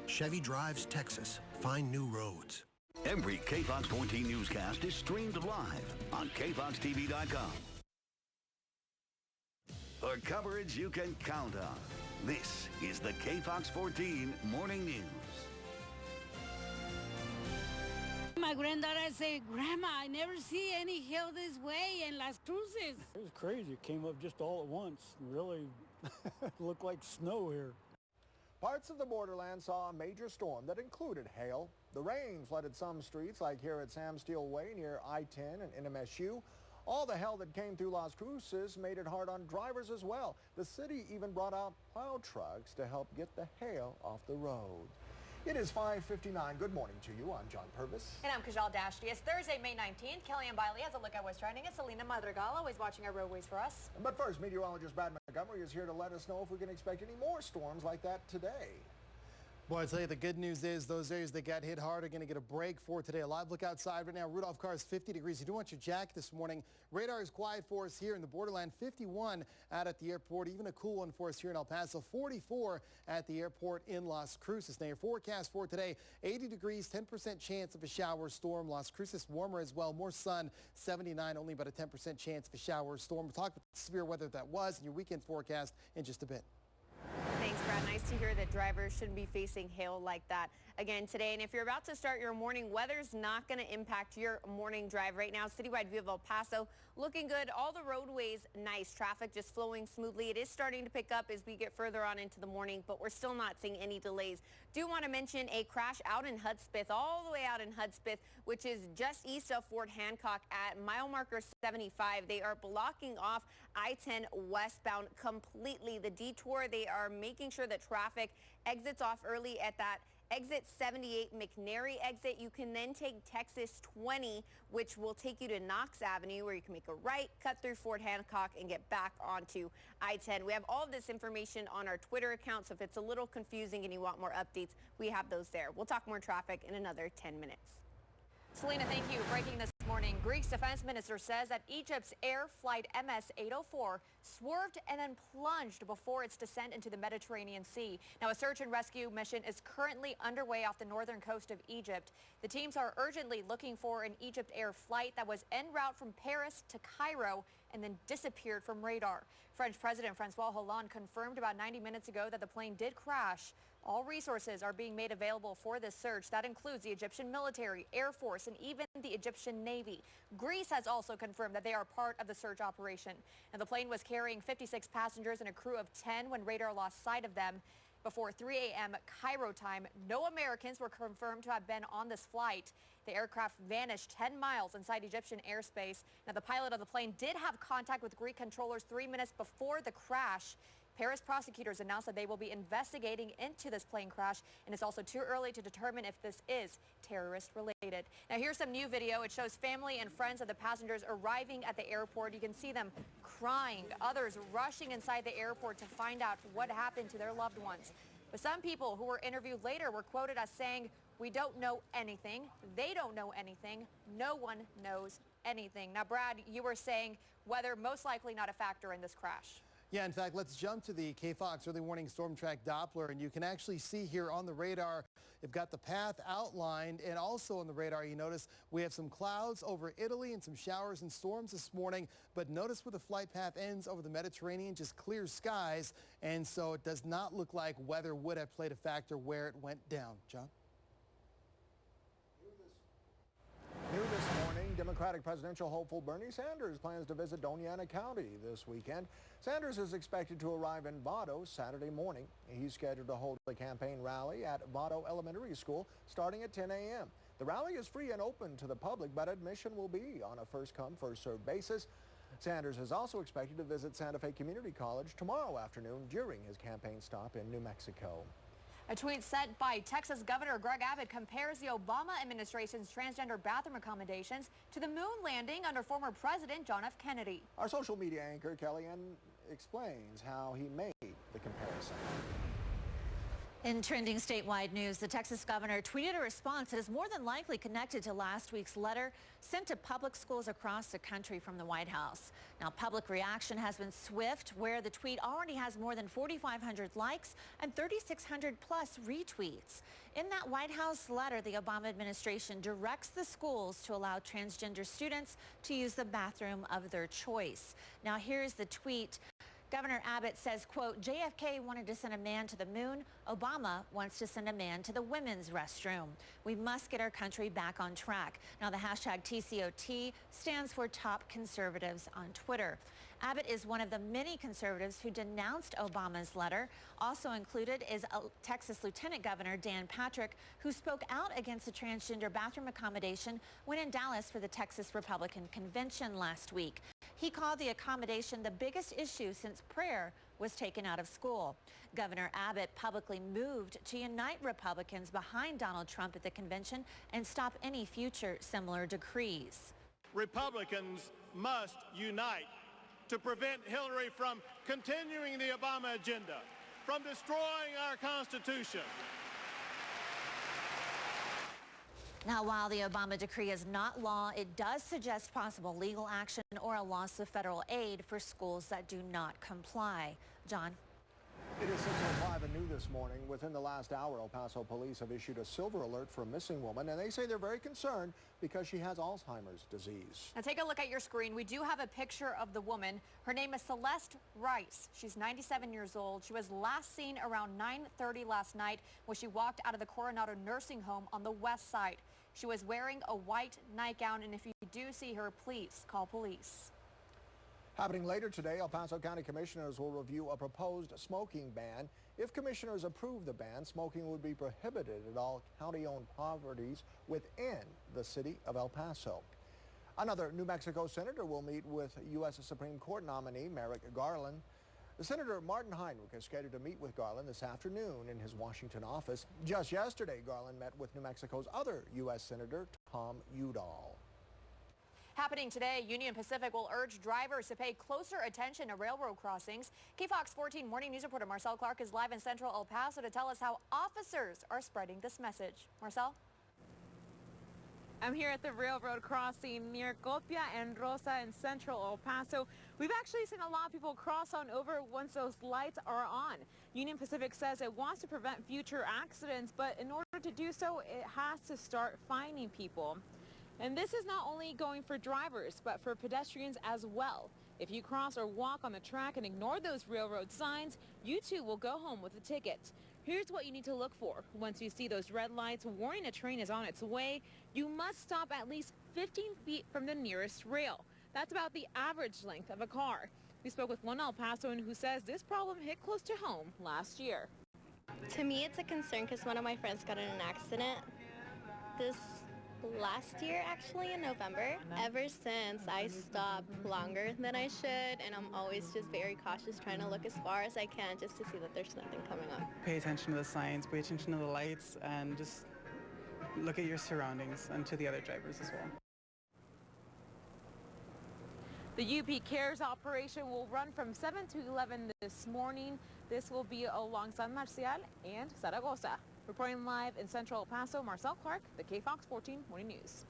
Chevy drives Texas. Find new roads. Every KFOX14 newscast is streamed live on KFOXTV.com. For coverage you can count on, this is the KFOX14 Morning News. My granddaughter said, Grandma, I never see any hill this way in Las Cruces. It was crazy. It came up just all at once. Really looked like snow here. Parts of the borderland saw a major storm that included hail. The rain flooded some streets, like here at Sam Steele Way near I-10 and NMSU. All the hail that came through Las Cruces made it hard on drivers as well. The city even brought out plow trucks to help get the hail off the road. It is 5:59. Good morning to you. I'm John Purvis. And I'm Kajal Dashti. It's Thursday, May 19th. Kellyanne Biley has a look at what's trending. It's Selena Madrigal, always watching our roadways for us. But first, meteorologist Brad Montgomery is here to let us know if we can expect any more storms like that today. Boy, I tell you, the good news is those areas that got hit hard are going to get a break for today. A live look outside right now. Rudolph Carr is 50 degrees. You do want your jacket this morning. Radar is quiet for us here in the borderland. 51 out at the airport. Even a cool one for us here in El Paso. 44 at the airport in Las Cruces. Now, your forecast for today, 80 degrees, 10% chance of a shower storm. Las Cruces warmer as well. More sun, 79, only about a 10% chance of a shower storm. We'll talk about the severe weather that was in your weekend forecast in just a bit. Thanks, Brad. Nice to hear that drivers shouldn't be facing hail like that again today. And if you're about to start your morning, weather's not going to impact your morning drive right now. Citywide view of El Paso looking good. All the roadways nice. Traffic just flowing smoothly. It is starting to pick up as we get further on into the morning, but we're still not seeing any delays. Do want to mention a crash out in Hudspeth, all the way out in Hudspeth, which is just east of Fort Hancock at mile marker 75. They are blocking off I-10 westbound completely. The detour, they are making sure that traffic exits off early at that exit 78 McNary exit. You can then take Texas 20, which will take you to Knox Avenue, where you can make a right, cut through Fort Hancock, and get back onto I-10. We have all of this information on our Twitter account, so if it's a little confusing and you want more updates, we have those there. We'll talk more traffic in another 10 minutes. Selena, thank you. Breaking this morning, Greece's defense minister says that Egypt's Air Flight MS-804 swerved and then plunged before its descent into the Mediterranean Sea. Now, a search and rescue mission is currently underway off the northern coast of Egypt. The teams are urgently looking for an Egypt Air flight that was en route from Paris to Cairo and then disappeared from radar. French President Francois Hollande confirmed about 90 minutes ago that the plane did crash. All resources are being made available for this search. That includes the Egyptian military, Air Force, and even the Egyptian Navy. Greece has also confirmed that they are part of the search operation. And the plane was carrying 56 passengers and a crew of 10 when radar lost sight of them. Before 3 a.m. Cairo time, no Americans were confirmed to have been on this flight. The aircraft vanished 10 miles inside Egyptian airspace. Now, the pilot of the plane did have contact with Greek controllers 3 minutes before the crash. Paris prosecutors announced that they will be investigating into this plane crash, and it's also too early to determine if this is terrorist related. Now, here's some new video. It shows family and friends of the passengers arriving at the airport. You can see them crying, others rushing inside the airport to find out what happened to their loved ones. But some people who were interviewed later were quoted as saying, "We don't know anything. They don't know anything. No one knows anything." Now, Brad, you were saying weather most likely not a factor in this crash. Yeah, in fact, let's jump to the KFOX early warning storm track Doppler, and you can actually see here on the radar, you've got the path outlined, and also on the radar, you notice we have some clouds over Italy and some showers and storms this morning, but notice where the flight path ends over the Mediterranean, just clear skies, and so it does not look like weather would have played a factor where it went down. John? New this morning, Democratic presidential hopeful Bernie Sanders plans to visit Doña Ana County this weekend. Sanders is expected to arrive in Vado Saturday morning. He's scheduled to hold a campaign rally at Vado Elementary School starting at 10 a.m. The rally is free and open to the public, but admission will be on a first-come, first-served basis. Sanders is also expected to visit Santa Fe Community College tomorrow afternoon during his campaign stop in New Mexico. A tweet sent by Texas Governor Greg Abbott compares the Obama administration's transgender bathroom accommodations to the moon landing under former President John F. Kennedy. Our social media anchor, Kellyanne, explains how he made the comparison. In trending statewide news, the Texas governor tweeted a response that is more than likely connected to last week's letter sent to public schools across the country from the White House. Now, public reaction has been swift, where the tweet already has more than 4,500 likes and 3,600 plus retweets. In that White House letter, the Obama administration directs the schools to allow transgender students to use the bathroom of their choice. Now, here's the tweet. Governor Abbott says, quote, JFK wanted to send a man to the moon. Obama wants to send a man to the women's restroom. We must get our country back on track. Now, the hashtag TCOT stands for Top Conservatives on Twitter. Abbott is one of the many conservatives who denounced Obama's letter. Also included is Texas Lieutenant Governor Dan Patrick, who spoke out against the transgender bathroom accommodation when in Dallas for the Texas Republican Convention last week. He called the accommodation the biggest issue since prayer was taken out of school. Governor Abbott publicly moved to unite Republicans behind Donald Trump at the convention and stop any future similar decrees. Republicans must unite to prevent Hillary from continuing the Obama agenda, from destroying our Constitution. Now, while the Obama decree is not law, it does suggest possible legal action or a loss of federal aid for schools that do not comply. John? It is 6:05 and new this morning. Within the last hour, El Paso police have issued a silver alert for a missing woman, and they say they're very concerned because she has Alzheimer's disease. Now take a look at your screen. We do have a picture of the woman. Her name is Celeste Rice. She's 97 years old. She was last seen around 9:30 last night when she walked out of the Coronado nursing home on the west side. She was wearing a white nightgown, and if you do see her, please call police. Happening later today, El Paso County Commissioners will review a proposed smoking ban. If commissioners approve the ban, smoking would be prohibited at all county-owned properties within the city of El Paso. Another New Mexico senator will meet with U.S. Supreme Court nominee Merrick Garland. Senator Martin Heinrich is scheduled to meet with Garland this afternoon in his Washington office. Just yesterday, Garland met with New Mexico's other U.S. Senator Tom Udall. Happening today, Union Pacific will urge drivers to pay closer attention to railroad crossings. KFOX14 Morning News reporter Marcel Clark is live in central El Paso to tell us how officers are spreading this message. Marcel? I'm here at the railroad crossing near Copia and Rosa in central El Paso. We've actually seen a lot of people cross on over once those lights are on. Union Pacific says it wants to prevent future accidents, but in order to do so, it has to start fining people. And this is not only going for drivers, but for pedestrians as well. If you cross or walk on the track and ignore those railroad signs, you too will go home with a ticket. Here's what you need to look for. Once you see those red lights warning a train is on its way, you must stop at least 15 feet from the nearest rail. That's about the average length of a car. We spoke with one El Pasoan who says this problem hit close to home last year. To me, it's a concern because one of my friends got in an accident this last year, actually in November. Ever since, I stopped longer than I should, and I'm always just very cautious, trying to look as far as I can just to see that there's nothing coming up. Pay attention to the signs, pay attention to the lights, and just look at your surroundings and to the other drivers as well. The UP Cares operation will run from 7 to 11 this morning. This will be along San Marcial and Zaragoza. Reporting live in Central El Paso, Marcel Clark, the KFOX14 Morning News.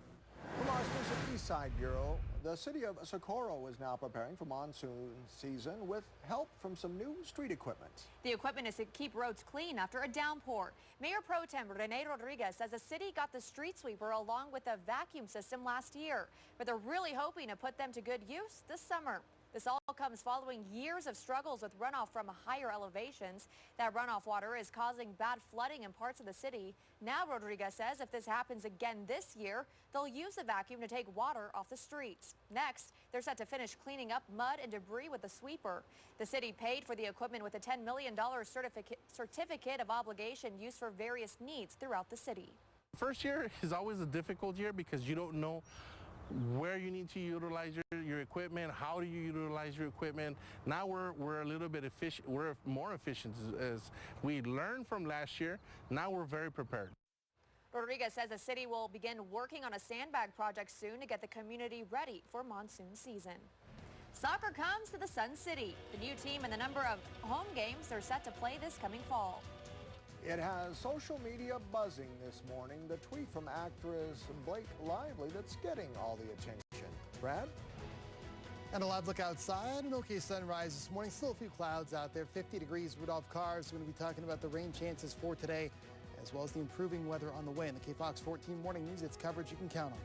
From our exclusive East Side Bureau, the city of Socorro is now preparing for monsoon season with help from some new street equipment. The equipment is to keep roads clean after a downpour. Mayor Pro Tem Rene Rodriguez says the city got the street sweeper along with a vacuum system last year, but they're really hoping to put them to good use this summer. This all comes following years of struggles with runoff from higher elevations. That runoff water is causing bad flooding in parts of the city. Now Rodriguez says if this happens again this year, they'll use the vacuum to take water off the streets. Next, they're set to finish cleaning up mud and debris with the sweeper. The city paid for the equipment with a $10 million certificate of obligation used for various needs throughout the city. First year is always a difficult year because you don't know where you need to utilize your equipment, how do you utilize your equipment. Now we're a little bit efficient, we're more efficient as we learned from last year. Now we're very prepared. Rodriguez says the city will begin working on a sandbag project soon to get the community ready for monsoon season. Soccer comes to the Sun City. The new team and the number of home games they're set to play this coming fall. It has social media buzzing this morning. The tweet from actress Blake Lively that's getting all the attention. Brad? And a live look outside. An okay sunrise this morning. Still a few clouds out there. 50 degrees. Rudolph Cars. We're going to be talking about the rain chances for today, as well as the improving weather on the way. In the KFOX 14 Morning News, it's coverage you can count on.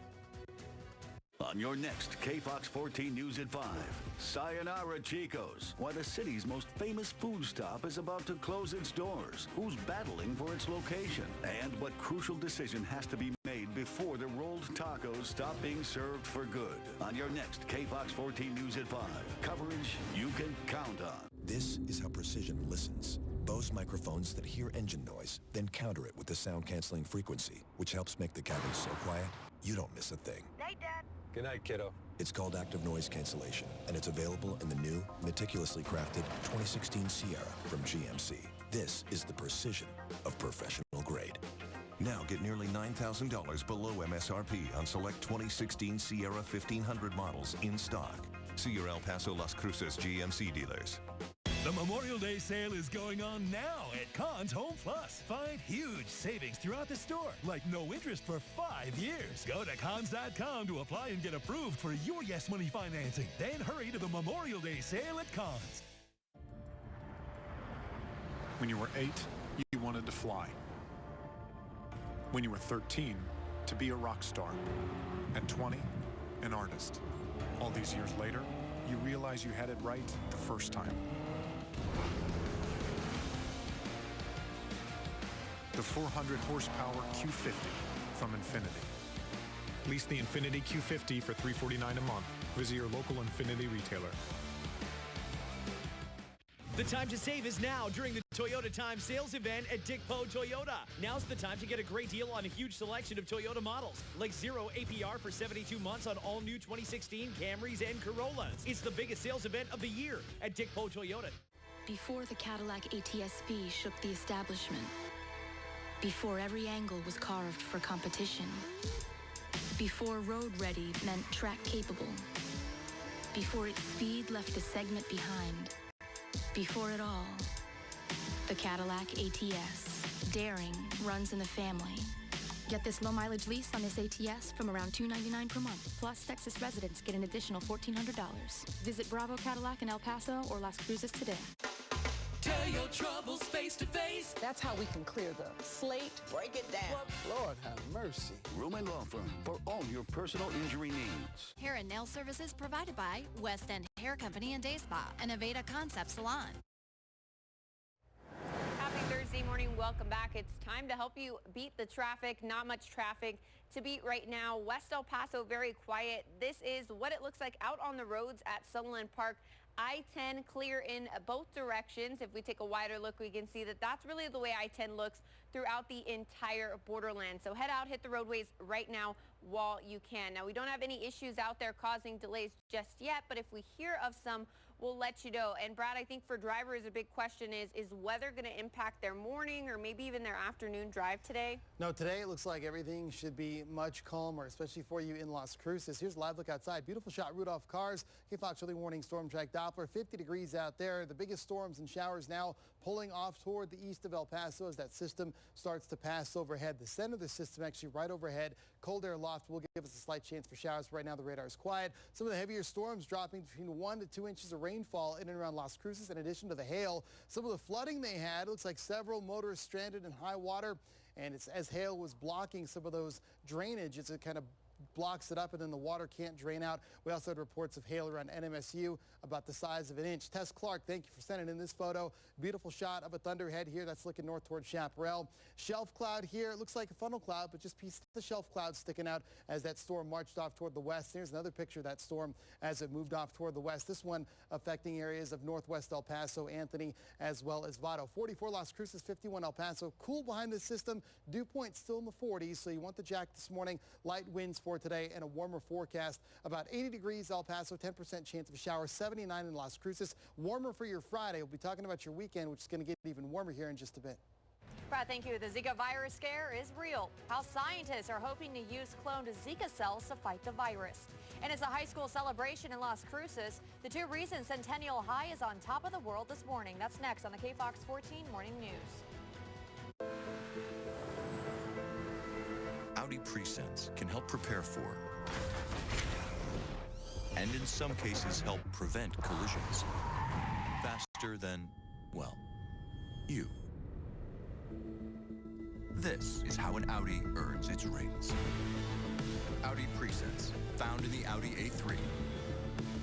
On your next KFOX 14 News at 5, Sayonara Chico's. Why the city's most famous food stop is about to close its doors. Who's battling for its location? And what crucial decision has to be made before the rolled tacos stop being served for good. On your next KFOX 14 News at 5, coverage you can count on. This is how precision listens. Bose microphones that hear engine noise, then counter it with the sound-canceling frequency, which helps make the cabin so quiet, you don't miss a thing. Night, Dad. Good night, kiddo. It's called active noise cancellation, and it's available in the new, meticulously crafted 2016 Sierra from GMC. This is the precision of professional grade. Now get nearly $9,000 below MSRP on select 2016 Sierra 1500 models in stock. See your El Paso Las Cruces GMC dealers. The Memorial Day sale is going on now at Conn's Home Plus. Find huge savings throughout the store, like no interest for 5 years. Go to Cons.com to apply and get approved for your Yes Money financing. Then hurry to the Memorial Day sale at Conn's. When you were 8, you wanted to fly. When you were 13, to be a rock star. At 20, an artist. All these years later, you realize you had it right the first time. The 400 horsepower Q50 from Infiniti. Lease the Infiniti Q50 for $349 a month. Visit your local Infiniti retailer. The time to save is now during the Toyota Time sales event at Dick Poe Toyota. Now's the time to get a great deal on a huge selection of Toyota models, like 0 APR for 72 months on all new 2016 Camrys and Corollas. It's the biggest sales event of the year at Dick Poe Toyota. Before the Cadillac ATS-V shook the establishment, before every angle was carved for competition, before road ready meant track capable, before its speed left a segment behind, before it all, the Cadillac ATS. Daring runs in the family. Get this low mileage lease on this ATS from around $299 per month. Plus, Texas residents get an additional $1,400. Visit Bravo Cadillac in El Paso or Las Cruces today. Tell your troubles face to face. That's how we can clear the slate. Break it down. Lord have mercy. Room and Law Firm for all your personal injury needs. Hair and nail services provided by West End Hair Company and Day Spa and Aveda Concept Salon. Happy Thursday morning. Welcome back. It's time to help you beat the traffic. Not much traffic to beat right now. West El Paso, very quiet. This is what it looks like out on the roads at Sutherland Park. I-10 clear in both directions. If we take a wider look, we can see that that's really the way I-10 looks throughout the entire borderland. So head out, hit the roadways right now while you can. Now, we don't have any issues out there causing delays just yet, but if we hear of some, we'll let you know. And Brad, I think for drivers, a big question is weather going to impact their morning or maybe even their afternoon drive today? No, today it looks like everything should be much calmer, especially for you in Las Cruces. Here's a live look outside. Beautiful shot, Rudolph Cars. KFOX early warning storm track Doppler, 50 degrees out there. The biggest storms and showers now pulling off toward the east of El Paso as that system starts to pass overhead. The center of the system actually right overhead. Cold air loft will give us a slight chance for showers. Right now the radar is quiet. Some of the heavier storms dropping between 1 to 2 inches of rainfall in and around Las Cruces in addition to the hail. Some of the flooding they had, looks like several motorists stranded in high water, and it's as hail was blocking some of those drainage, it kind of blocks it up and then the water can't drain out. We also had reports of hail around NMSU about the size of an inch. Tess Clark, thank you for sending in this photo. Beautiful shot of a thunderhead here. That's looking north toward Chaparral. Shelf cloud here. It looks like a funnel cloud, but just piece of the shelf cloud sticking out as that storm marched off toward the west. Here's another picture of that storm as it moved off toward the west. This one affecting areas of northwest El Paso, Anthony, as well as Vado. 44 Las Cruces, 51 El Paso. Cool behind this system. Dew point still in the 40s, so you want the jack this morning. Light winds for today and a warmer forecast. About 80 degrees El Paso, 10% chance of a shower, 79 in Las Cruces. Warmer for your Friday. We'll be talking about your weekend, which is going to get even warmer here in just a bit. Brad, thank you. The Zika virus scare is real. How scientists are hoping to use cloned Zika cells to fight the virus. And it's a high school celebration in Las Cruces. The 2 reasons Centennial High is on top of the world this morning. That's next on the KFOX 14 Morning News. Audi Presence can help prepare for, and in some cases help prevent collisions faster than, well, you. This is how an Audi earns its rings. Audi Presence, found in the Audi A3.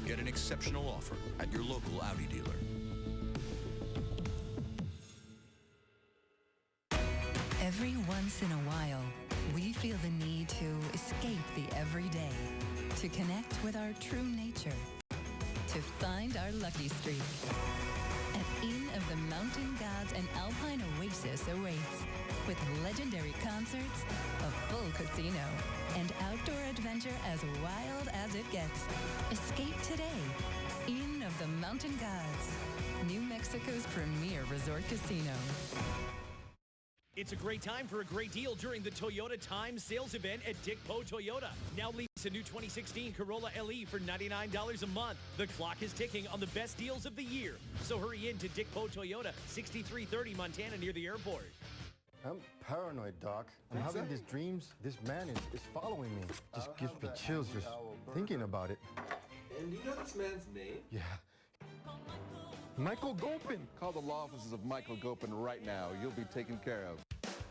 Get an exceptional offer at your local Audi dealer. Every once in a while, we feel the need to escape the everyday, to connect with our true nature, to find our lucky streak. At Inn of the Mountain Gods, an alpine oasis awaits, with legendary concerts, a full casino, and outdoor adventure as wild as it gets. Escape today. Inn of the Mountain Gods, New Mexico's premier resort casino. It's a great time for a great deal during the Toyota Time sales event at Dick Po Toyota. Now lease a new 2016 Corolla LE for $99 a month. The clock is ticking on the best deals of the year. So hurry in to Dick Po Toyota, 6330 Montana near the airport. I'm paranoid, Doc. I'm having these dreams. This man is following me. Just gives me chills just thinking about it. And do you know this man's name? Yeah. Michael Gopin. Call the law offices of Michael Gopin right now. You'll be taken care of.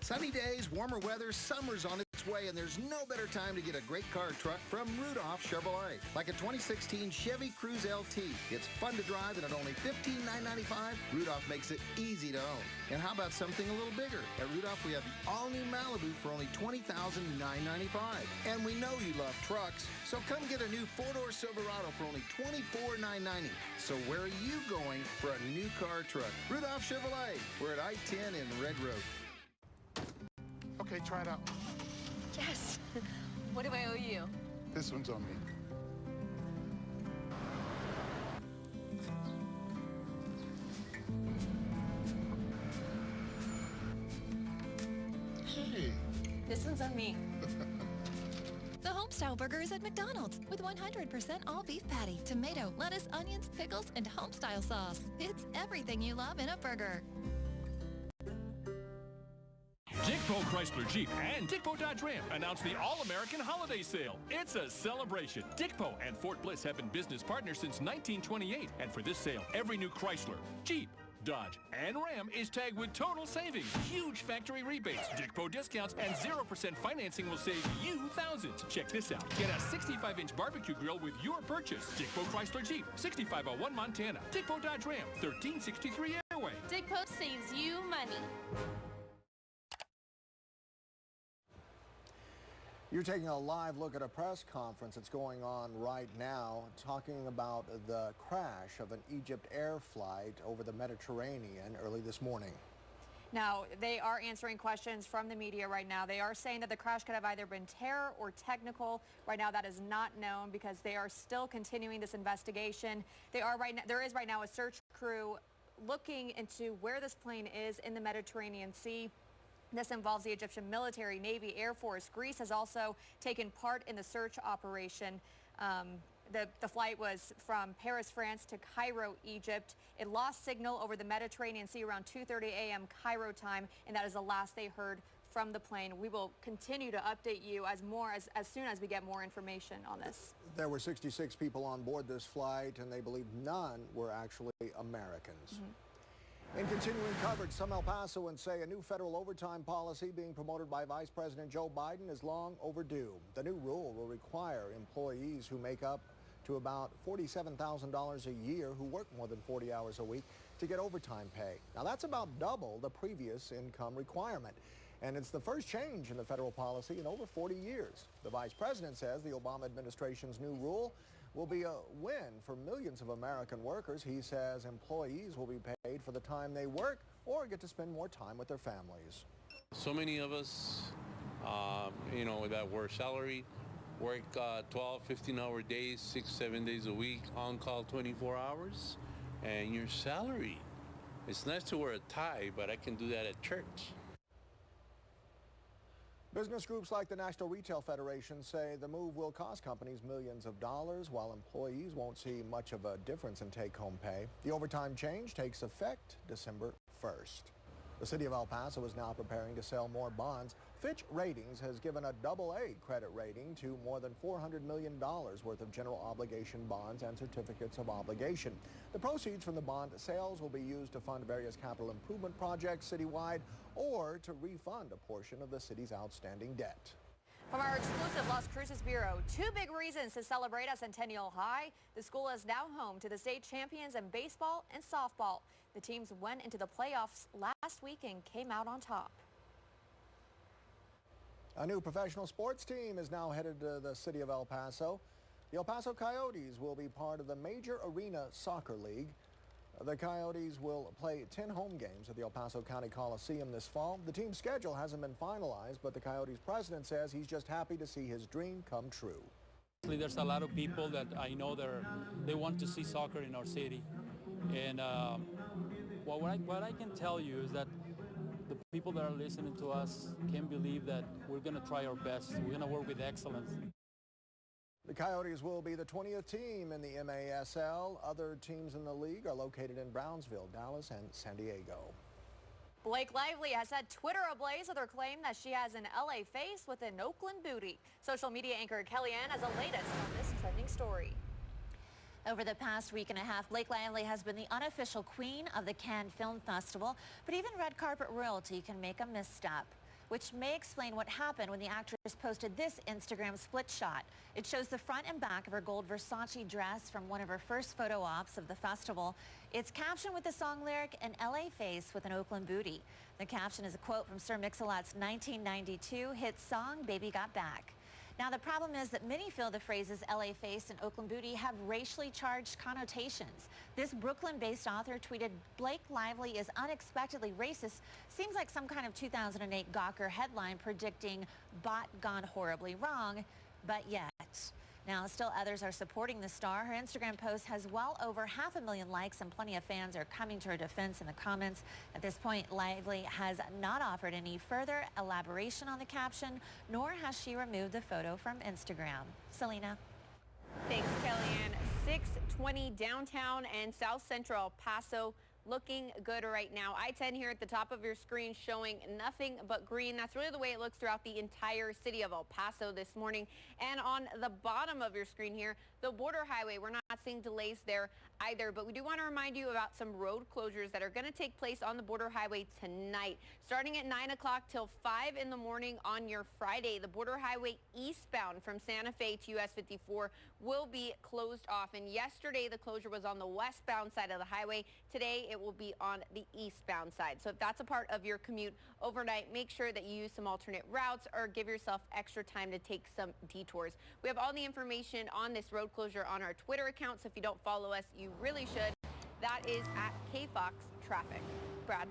Sunny days, warmer weather, summer's on its way, and there's no better time to get a great car or truck from Rudolph Chevrolet. Like a 2016 Chevy Cruze LT. It's fun to drive, and at only $15,995, Rudolph makes it easy to own. And how about something a little bigger? At Rudolph, we have the all-new Malibu for only $20,995. And we know you love trucks, so come get a new four-door Silverado for only $24,990. So where are you going for a new car or truck? Rudolph Chevrolet. We're at I-10 and Red Road. Okay, try it out. Yes. What do I owe you? This one's on me. Hey. This one's on me. The Homestyle Burger is at McDonald's with 100% all beef patty, tomato, lettuce, onions, pickles, and Homestyle sauce. It's everything you love in a burger. Dick Po Chrysler Jeep and Dick Po Dodge Ram announced the All-American Holiday Sale. It's a celebration. Dick Po and Fort Bliss have been business partners since 1928. And for this sale, every new Chrysler, Jeep, Dodge, and Ram is tagged with total savings, huge factory rebates, Dick Po discounts, and 0% financing will save you thousands. Check this out. Get a 65-inch barbecue grill with your purchase. Dick Po Chrysler Jeep, 6501 Montana. Dick Po Dodge Ram, 1363 Airway. Dick Po saves you money. You're taking a live look at a press conference that's going on right now, talking about the crash of an Egypt Air flight over the Mediterranean early this morning. Now, they are answering questions from the media right now. They are saying that the crash could have either been terror or technical. Right now, that is not known because they are still continuing this investigation. There is right now a search crew looking into where this plane is in the Mediterranean Sea. This involves the Egyptian military, Navy, Air Force. Greece has also taken part in the search operation. The flight was from Paris, France to Cairo, Egypt. It lost signal over the Mediterranean Sea around 2:30 a.m. Cairo time, and that is the last they heard from the plane. We will continue to update you as soon as we get more information on this. There were 66 people on board this flight, and they believe none were actually Americans. Mm-hmm. In continuing coverage, some El Pasoans say a new federal overtime policy being promoted by Vice President Joe Biden is long overdue. The new rule will require employees who make up to about $47,000 a year who work more than 40 hours a week to get overtime pay. Now that's about double the previous income requirement. And it's the first change in the federal policy in over 40 years. The Vice President says the Obama administration's new rule will be a win for millions of American workers. He says employees will be paid for the time they work or get to spend more time with their families. So many of us, that were salaried, work 12, 15-hour days, 6, 7 days a week, on call 24 hours, and you're salaried. It's nice to wear a tie, but I can do that at church. Business groups like the National Retail Federation say the move will cost companies millions of dollars, while employees won't see much of a difference in take-home pay. The overtime change takes effect December 1st. The city of El Paso is now preparing to sell more bonds. Fitch Ratings has given a AA credit rating to more than $400 million worth of general obligation bonds and certificates of obligation. The proceeds from the bond sales will be used to fund various capital improvement projects citywide or to refund a portion of the city's outstanding debt. From our exclusive Las Cruces Bureau, two big reasons to celebrate at Centennial High. The school is now home to the state champions in baseball and softball. The teams went into the playoffs last week and came out on top. A new professional sports team is now headed to the city of El Paso. The El Paso Coyotes will be part of the Major Arena Soccer League. The Coyotes will play 10 home games at the El Paso County Coliseum this fall. The team's schedule hasn't been finalized, but the Coyotes president says he's just happy to see his dream come true. There's a lot of people that I know they want to see soccer in our city. And what I can tell you is that the people that are listening to us can believe that we're going to try our best. We're going to work with excellence. The Coyotes will be the 20th team in the MASL. Other teams in the league are located in Brownsville, Dallas, and San Diego. Blake Lively has set Twitter ablaze with her claim that she has an LA face with an Oakland booty. Social media anchor Kellyanne has the latest on this trending story. Over the past week and a half, Blake Lively has been the unofficial queen of the Cannes Film Festival, but even red carpet royalty can make a misstep, which may explain what happened when the actress posted this Instagram split shot. It shows the front and back of her gold Versace dress from one of her first photo ops of the festival. It's captioned with the song lyric, "An LA face with an Oakland booty." The caption is a quote from Sir Mix-a-Lot's 1992 hit song, "Baby Got Back." Now, the problem is that many feel the phrases LA face and Oakland booty have racially charged connotations. This Brooklyn-based author tweeted, "Blake Lively is unexpectedly racist." Seems like some kind of 2008 Gawker headline predicting bot gone horribly wrong, but yet. Now, still others are supporting the star. Her Instagram post has well over 500,000 likes, and plenty of fans are coming to her defense in the comments. At this point, Lively has not offered any further elaboration on the caption, nor has she removed the photo from Instagram. Selena. Thanks, Kellyanne. 620 downtown and South Central El Paso. Looking good right now. I-10 here at the top of your screen showing nothing but green. That's really the way it looks throughout the entire city of El Paso this morning. And on the bottom of your screen here, the border highway, we're not seeing delays there either, but we do want to remind you about some road closures that are going to take place on the border highway tonight. Starting at 9 o'clock till 5 in the morning on your Friday, the border highway eastbound from Santa Fe to US 54 will be closed off. And yesterday, the closure was on the westbound side of the highway. Today, it will be on the eastbound side. So if that's a part of your commute overnight, make sure that you use some alternate routes or give yourself extra time to take some detours. We have all the information on this road closure on our Twitter account, so if you don't follow us, you really should. That is at KFOX Traffic. Brad.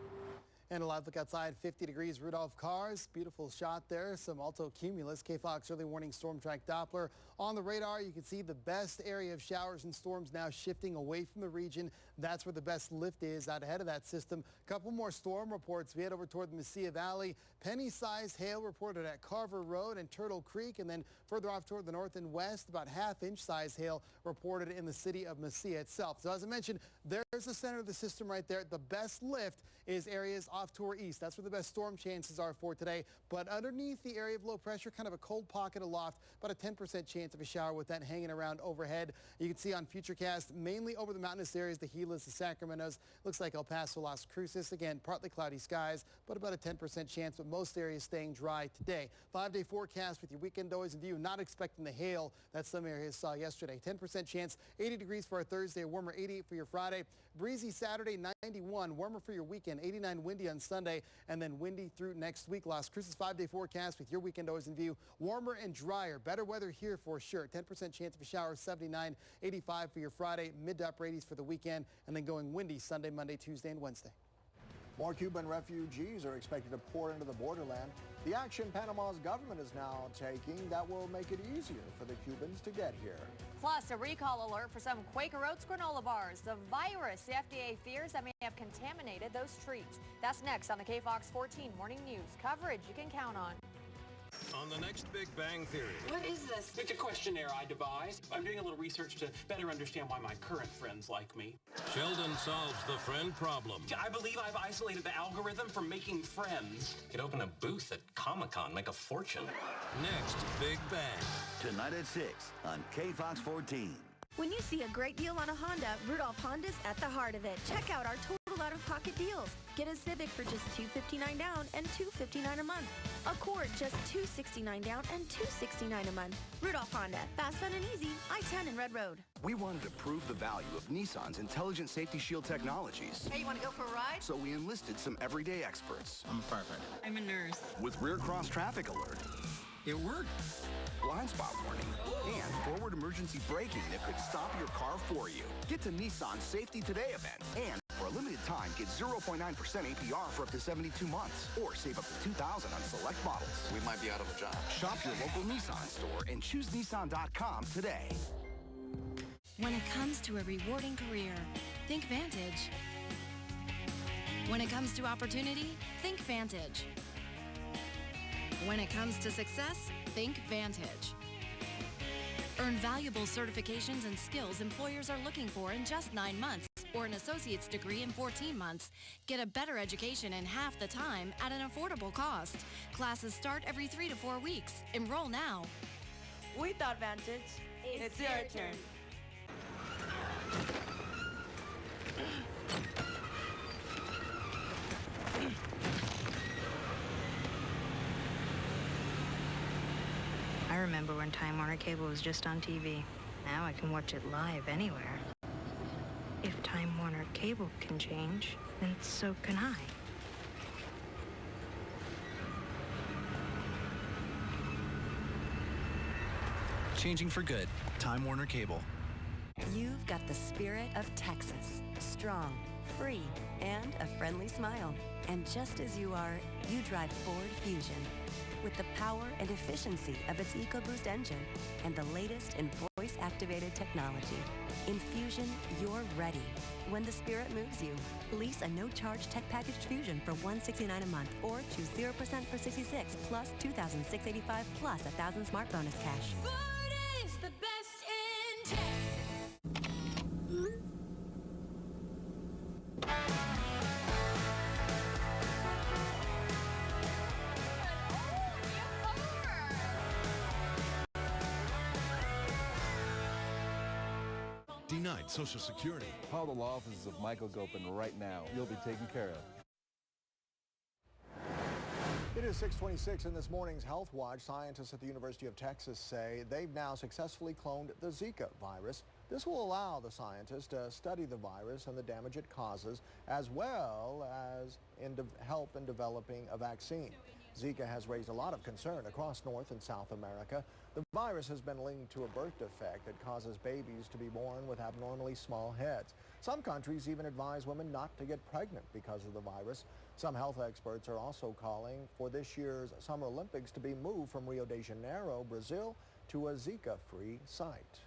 And a live look outside, 50 degrees, Rudolph Cars. Beautiful shot there. Some alto cumulus. KFOX early warning storm track Doppler. On the radar, you can see the best area of showers and storms now shifting away from the region. That's where the best lift is out ahead of that system. Couple more storm reports. We head over toward the Mesilla Valley. Penny-sized hail reported at Carver Road and Turtle Creek. And then further off toward the north and west, about half-inch size hail reported in the city of Mesilla itself. So as I mentioned, there's the center of the system right there. The best lift is areas off to our east. That's where the best storm chances are for today. But underneath the area of low pressure, kind of a cold pocket aloft, about a 10% chance of a shower with that hanging around overhead. You can see on Futurecast, mainly over the mountainous areas, the Gilas, the Sacramentos. Looks like El Paso, Las Cruces. Again, partly cloudy skies, but about a 10% chance, but most areas staying dry today. 5-day forecast with your weekend always in view. Not expecting the hail that some areas saw yesterday. 10% chance, 80 degrees for our Thursday, warmer 88 for your Friday. Breezy Saturday, 91. Warmer for your weekend, 89 windy on Sunday, and then windy through next week. Las Cruces 5-day forecast with your weekend always in view. Warmer and drier. Better weather here for sure. 10% chance of a shower, 79, 85 for your Friday. Mid to upper 80s for the weekend, and then going windy Sunday, Monday, Tuesday, and Wednesday. More Cuban refugees are expected to pour into the borderland. The action Panama's government is now taking that will make it easier for the Cubans to get here. Plus, a recall alert for some Quaker Oats granola bars. The virus the FDA fears that may have contaminated those treats. That's next on the KFOX 14 Morning News. Coverage you can count on. on the next Big Bang Theory. What is this? It's a questionnaire I devised. I'm doing a little research to better understand why my current friends like me. Sheldon solves the friend problem. I believe I've isolated the algorithm from making friends. Could open a booth at Comic-Con, make a fortune. Next Big Bang. Tonight at 6 on KFOX14. When you see a great deal on a Honda, Rudolph Honda's at the heart of it. Check out our total out-of-pocket deals. Get a Civic for just $259 down and $259 a month. Accord just $269 down and $269 a month. Rudolph Honda, fast, fun, and easy. I-10 and Red Road. We wanted to prove the value of Nissan's Intelligent Safety Shield technologies. Hey, you want to go for a ride? So we enlisted some everyday experts. I'm a firefighter. I'm a nurse. With rear cross traffic alert. It worked. Blind spot warning, and forward emergency braking that could stop your car for you. Get to Nissan's Safety Today event, and for a limited time, get 0.9% APR for up to 72 months, or save up to $2,000 on select models. We might be out of a job. Shop your local Nissan store and choose Nissan.com today. When it comes to a rewarding career, think Vantage. When it comes to opportunity, think Vantage. When it comes to success, think Vantage. Earn valuable certifications and skills employers are looking for in just 9 months, or an associate's degree in 14 months. Get a better education in half the time at an affordable cost. Classes start every 3 to 4 weeks. Enroll now. We thought Vantage. It's your turn. I remember when Time Warner Cable was just on TV. Now I can watch it live anywhere. If Time Warner Cable can change, then so can I. Changing for good. Time Warner Cable. You've got the spirit of Texas. Strong, free, and a friendly smile. And just as you are, you drive Ford Fusion. With the power and efficiency of its EcoBoost engine and the latest in voice-activated technology. In Fusion, you're ready when the spirit moves you. Lease a no-charge tech package Fusion for $169 a month, or choose 0% for 66 plus $2,685 plus $1,000 smart bonus cash. Ford is the best in Texas. Denied Social Security. Call the law offices of Michael Gopin right now. You'll be taken care of. It is 6:26 in this morning's Health Watch. Scientists at the University of Texas say they've now successfully cloned the Zika virus. This will allow the scientists to study the virus and the damage it causes, as well as help in developing a vaccine. Zika has raised a lot of concern across North and South America. The virus has been linked to a birth defect that causes babies to be born with abnormally small heads. Some countries even advise women not to get pregnant because of the virus. Some health experts are also calling for this year's Summer Olympics to be moved from Rio de Janeiro, Brazil, to a Zika-free site.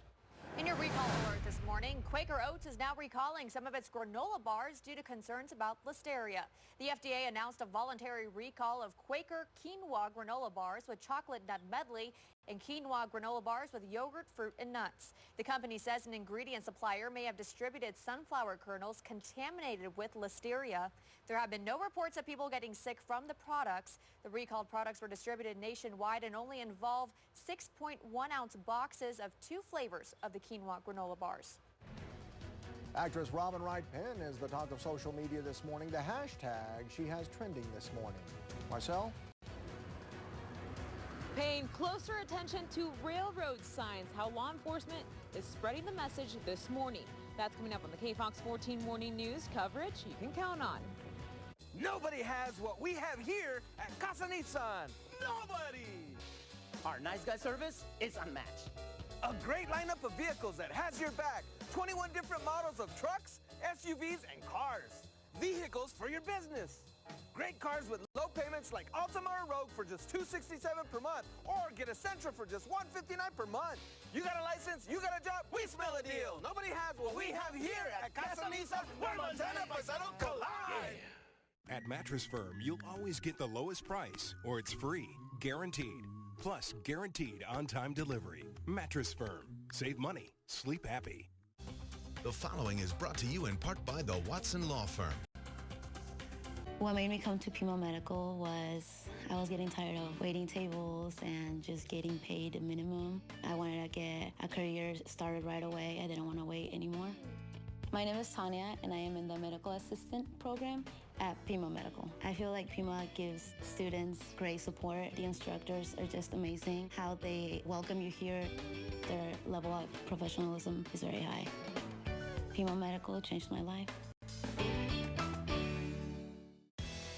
In your recall alert this morning, Quaker Oats is now recalling some of its granola bars due to concerns about listeria. The FDA announced a voluntary recall of Quaker quinoa granola bars with chocolate nut medley and quinoa granola bars with yogurt, fruit, and nuts. The company says an ingredient supplier may have distributed sunflower kernels contaminated with listeria. There have been no reports of people getting sick from the products. The recalled products were distributed nationwide and only involve 6.1-ounce boxes of 2 flavors of the quinoa granola bars. Actress Robin Wright Penn is the talk of social media this morning. The hashtag she has trending this morning. Marcel? Paying closer attention to railroad signs, how law enforcement is spreading the message this morning. That's coming up on the KFOX14 Morning News coverage you can count on. Nobody has what we have here at Casa Nissan. Nobody! Our nice guy service is unmatched. A great lineup of vehicles that has your back. 21 different models of trucks, SUVs, and cars. Vehicles for your business. Great cars with low payments like Altima or Rogue for just $267 per month, or get a Sentra for just $159 per month. You got a license, you got a job, we smell a deal. Nobody has what we have here at Casa Nissan, where Montana and Paso collide. At Mattress Firm, you'll always get the lowest price, or it's free, guaranteed. Plus, guaranteed on-time delivery. Mattress Firm. Save money. Sleep happy. The following is brought to you in part by the Watson Law Firm. What made me come to Pima Medical was I was getting tired of waiting tables and just getting paid the minimum. I wanted to get a career started right away. I didn't want to wait anymore. My name is Tanya, and I am in the medical assistant program at Pima Medical. I feel like Pima gives students great support. The instructors are just amazing. How they welcome you here, their level of professionalism is very high. Pima Medical changed my life.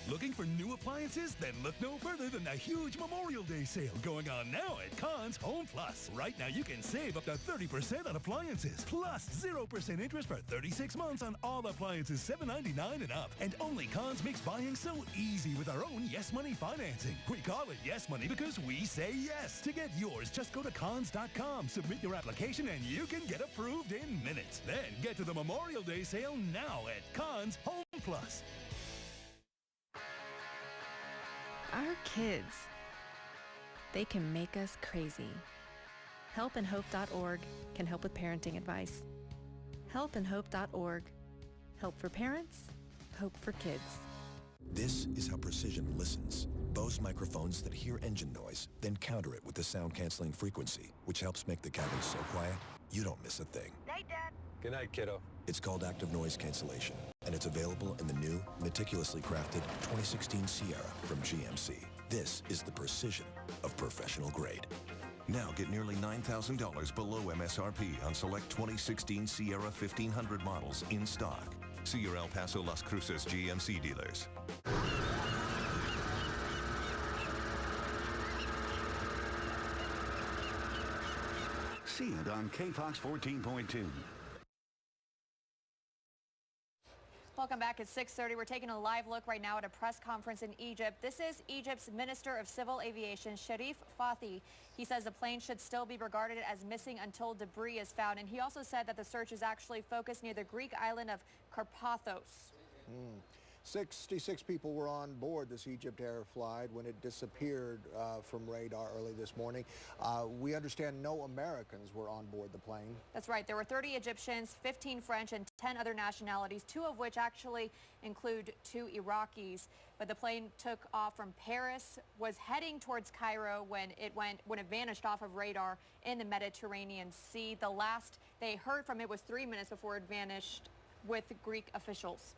Looking for new appliances? Then look no further than the huge Memorial Day sale going on now at Conn's Home Plus. Right now you can save up to 30% on appliances, plus 0% interest for 36 months on all appliances $7.99 and up. And only Conn's makes buying so easy with our own Yes Money financing. We call it Yes Money because we say yes. To get yours, just go to cons.com, submit your application, and you can get approved in minutes. Then get to the Memorial Day sale now at Conn's Home Plus. Our kids, they can make us crazy. Helpandhope.org can help with parenting advice. Helpandhope.org. Help for parents, hope for kids. This is how Precision listens. Bose microphones that hear engine noise, then counter it with the sound-canceling frequency, which helps make the cabin so quiet, you don't miss a thing. Night, Dad. Good night, kiddo. It's called active noise cancellation, and it's available in the new, meticulously crafted 2016 Sierra from GMC. This is the precision of professional grade. Now get nearly $9,000 below MSRP on select 2016 Sierra 1500 models in stock. See your El Paso Las Cruces GMC dealers. See it on KFOX 14.2. Welcome back at 6:30. We're taking a live look right now at a press conference in Egypt. This is Egypt's Minister of Civil Aviation, Sharif Fathi. He says the plane should still be regarded as missing until debris is found. And he also said that the search is actually focused near the Greek island of Karpathos. 66 people were on board this Egypt Air flight when it disappeared from radar early this morning. We understand no Americans were on board the plane. That's right. There were 30 Egyptians, 15 French, and 10 other nationalities, 2 of which actually include 2 Iraqis. But the plane took off from Paris, was heading towards Cairo when it vanished off of radar in the Mediterranean Sea. The last they heard from it was 3 minutes before it vanished with Greek officials.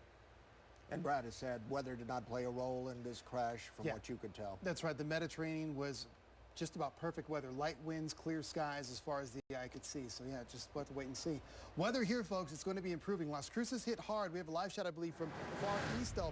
And Brad has said weather did not play a role in this crash from what you could tell. That's right. The Mediterranean was just about perfect weather. Light winds, clear skies as far as the eye could see. So, yeah, just we'll have to wait and see. Weather here, folks, it's going to be improving. Las Cruces hit hard. We have a live shot, I believe, from far east El